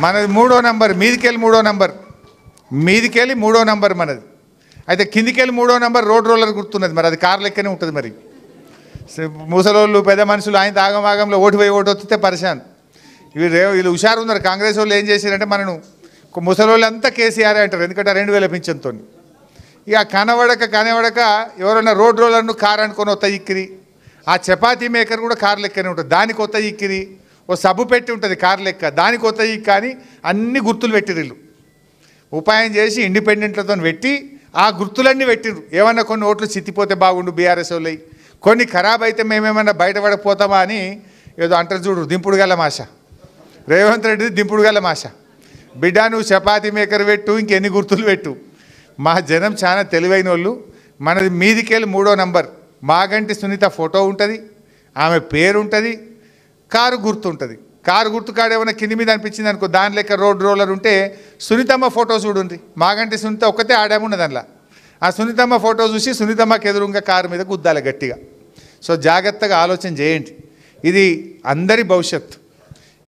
మనది 3వ నంబర్, మీదికెళ్ళి 3వ నంబర్, మీదికెళ్ళి 3వ నంబర్ మనది. అయితే కిందికెళ్ళి 3వ నంబర్ రోడ్ రోలర్ గుర్తున్నది, మరి అది కారు లెక్కనే ఉంటుంది. మరి ముసలోళ్ళు పెద్ద మనుషులు ఆయన ఆగమాగంలో ఓటు పోయి ఓటు వస్తే పరిశాన్. వీళ్ళు హుషారు ఉన్నారు. కాంగ్రెస్ వాళ్ళు ఏం చేశారంటే మనను ముసలోళ్ళు అంతా కేసీఆర్ అంటారు, ఎందుకంటే 2000 పింఛన్తో. ఇక కనబడక ఎవరైనా రోడ్ రోలర్ను కారు అనుకొని వస్తా ఇక్కిరి. ఆ చపాతీ మేకర్ కూడా కారు లెక్కనే ఉంటుంది, దానికి కొత్త ఇక్కిరి. ఓ సబ్బు పెట్టి ఉంటుంది కారు లెక్క, దానికి కొత్త ఇక్కి. కానీ అన్ని గుర్తులు పెట్టిరు వీళ్ళు. ఉపాయం చేసి ఇండిపెండెంట్లతో పెట్టి ఆ గుర్తులన్నీ పెట్టిరు. ఏమన్నా కొన్ని ఓట్లు చిత్తిపోతే బాగుండు బీఆర్ఎస్ వాళ్ళు, కొన్ని ఖరాబ్ అయితే మేమేమన్నా బయటపడకపోతామా అని ఏదో అంటారు చూడు, దింపుడు గల మాష. రేవంత్ రెడ్డిది దింపుడు గల మాష. బిడ్డ నువ్వు చపాతీ మేకర్ పెట్టు, ఇంకెన్ని గుర్తులు పెట్టు. మా జనం చాలా తెలివైన వాళ్ళు. మనది మీదికెళ్ళి 3వ నంబర్, మాగంటి సునీత ఫోటో ఉంటుంది, ఆమె పేరు ఉంటుంది, కారు గుర్తు ఉంటుంది. కారు గుర్తు కాడ ఏమైనా కింది మీద అనిపించింది అనుకో, దాని లెక్క రోడ్ రోలర్ ఉంటే సునీతమ్మ ఫోటో చూడండి. మాగంటి సునీత ఒక్కతే ఆడామున్నది అందులో. ఆ సునీతమ్మ ఫోటో చూసి సునీతమ్మకి ఎదురుగా కారు మీద గుద్దాలి గట్టిగా. సో జాగ్రత్తగా ఆలోచన చేయండి, ఇది అందరి భవిష్యత్తు.